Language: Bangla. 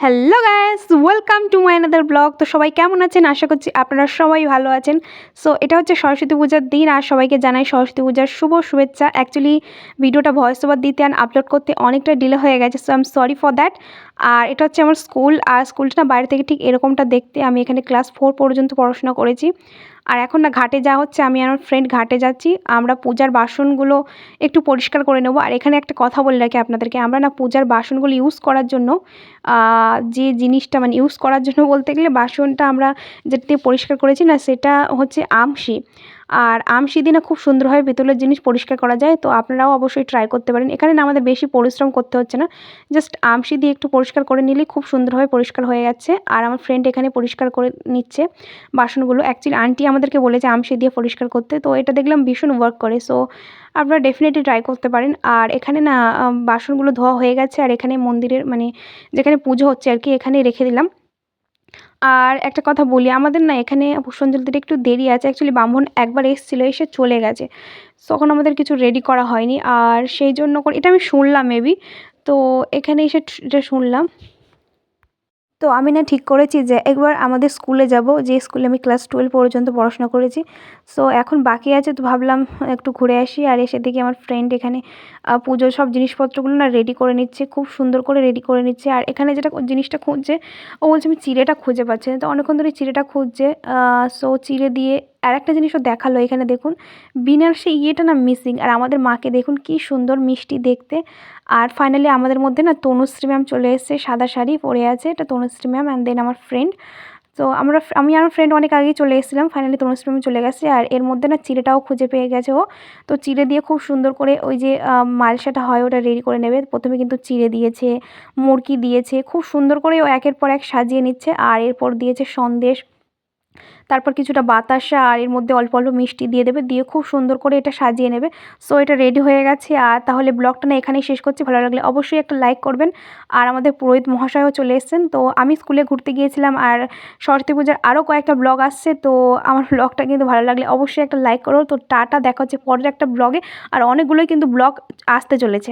Hello guys, welcome to my another blog. তো সবাই কেমন আছেন? আশা করছি আপনারা সবাই ভালো আছেন। সো এটা হচ্ছে সরস্বতী পূজার দিন, আর সবাইকে জানাই সরস্বতী পূজার শুভ শুভেচ্ছা। অ্যাকচুয়ালি ভিডিওটা ভয়েস ওভার দিতে আর আপলোড করতে অনেকটা ডিলে হয়ে গেছে, so I am sorry for that. আর এটা হচ্ছে আমার স্কুল, আর স্কুলটা না বাইরে থেকে ঠিক এরকমটা দেখতে। আমি এখানে ক্লাস 4 পর্যন্ত পড়াশোনা করেছি। আর এখন না ঘাটে যাওয়া হচ্ছে, আমি আর আমার ফ্রেন্ড ঘাটে যাচ্ছি। আমরা পূজার বাসনগুলো একটু পরিষ্কার করে নেব। আর এখানে একটা কথা বলে রাখি আপনাদেরকে, আমরা না পূজার বাসনগুলো ইউজ করার জন্য যে জিনিসটা মানে ইউজ করার জন্য বলতে গেলে বাসনটা আমরা যেটা দিয়ে পরিষ্কার করেছি না, সেটা হচ্ছে আমশি। আর আমশি দিয়ে না খুব সুন্দরভাবে পিতলের জিনিস পরিষ্কার করা যায়। তো আপনারাও অবশ্যই ট্রাই করতে পারেন। এখানে না আমাদের বেশি পরিশ্রম করতে হচ্ছে না, জাস্ট আমশি দিয়ে একটু পরিষ্কার করে নিলেই খুব সুন্দরভাবে পরিষ্কার হয়ে যাচ্ছে। আর আমার ফ্রেন্ড এখানে পরিষ্কার করে নিচ্ছে বাসনগুলো। অ্যাকচুয়ালি আন্টি আমাদেরকে বলেছে আমশি দিয়ে পরিষ্কার করতে, তো এটা দেখলাম ভীষণ ওয়ার্ক করে। সো আপনারা ডেফিনেটলি ট্রাই করতে পারেন। আর এখানে না বাসনগুলো ধোয়া হয়ে গেছে, আর এখানে মন্দিরের মানে যেখানে পুজো হচ্ছে আর কি, এখানে রেখে দিলাম। আর একটা কথা বলি, আমাদের না এখানে পুষ্পাঞ্জলি দিতে একটু দেরি আছে। অ্যাকচুয়ালি ব্রাহ্মণ একবার এসেছিলো, এসে চলে গেছে। তখন আমাদের কিছু রেডি করা হয়নি, আর সেই জন্য করে এটা আমি শুনলাম মেবি। তো এখানে এসে এটা শুনলাম। তো আমি না ঠিক করেছি যে একবার আমাদের স্কুলে যাব, যে স্কুলে আমি ক্লাস 12 পর্যন্ত পড়াশোনা করেছি। সো এখন বাকি আছে, তো ভাবলাম একটু ঘুরে আসি। আর এসে দেখি আমার ফ্রেন্ড এখানে পুজোর সব জিনিসপত্রগুলো না রেডি করে নিচ্ছে, খুব সুন্দর করে রেডি করে নিচ্ছে। আর এখানে যেটা জিনিসটা খুঁজছে, ও বলছে আমি চিড়েটা খুঁজে পাচ্ছি না। তো অনেকক্ষণ ধরে চিড়েটা খুঁজছে। সো চিড়ে দিয়ে আর একটা জিনিসও দেখালো, এখানে দেখুন বিনার সেই ইয়েটা না মিসিং। আর আমাদের মাকে দেখুন কি সুন্দর মিষ্টি দেখতে। আর ফাইনালি আমাদের মধ্যে না তনুশ্রী ম্যাম চলে এসেছে, সাদা শাড়ি পরে আছে, এটা তনুশ্রী ম্যাম অ্যান্ড দেন আমার ফ্রেন্ড। তো আমি আর ফ্রেন্ড অনেক আগেই চলে এসেছিলাম, ফাইনালি তনুশ্রী ম্যাম চলে গেছে। আর এর মধ্যে না চিড়েটাও খুঁজে পেয়ে গেছে ও। তো চিড়ে দিয়ে খুব সুন্দর করে ওই যে মালসাটা হয় ওটা রেডি করে নেবে। প্রথমে কিন্তু চিড়ে দিয়েছে, মুরকি দিয়েছে, খুব সুন্দর করে ও একের পর এক সাজিয়ে নিচ্ছে। আর এরপর দিয়েছে সন্দেশ, তারপর কিছুটা বাতাসা, আর এর মধ্যে অল্প অল্প মিষ্টি দিয়ে দেবে, দিয়ে খুব সুন্দর করে এটা সাজিয়ে নেবে। সো এটা রেডি হয়ে গেছে। আর তাহলে ব্লগটা না এখানেই শেষ করছি। ভালো লাগলে অবশ্যই একটা লাইক করবেন। আর আমাদের পুরোহিত মহাশয়ও চলে এসেছেন। তো আমি স্কুলে ঘুরতে গিয়েছিলাম, আর সরস্বতী পূজার আরও কয়েকটা ব্লগ আসছে। তো আমার ব্লগটা কিন্তু ভালো লাগলে অবশ্যই একটা লাইক করো। তো টাটা, দেখা হচ্ছে পরের একটা ব্লগে। আর অনেকগুলোই কিন্তু ব্লগ আসতে চলেছে।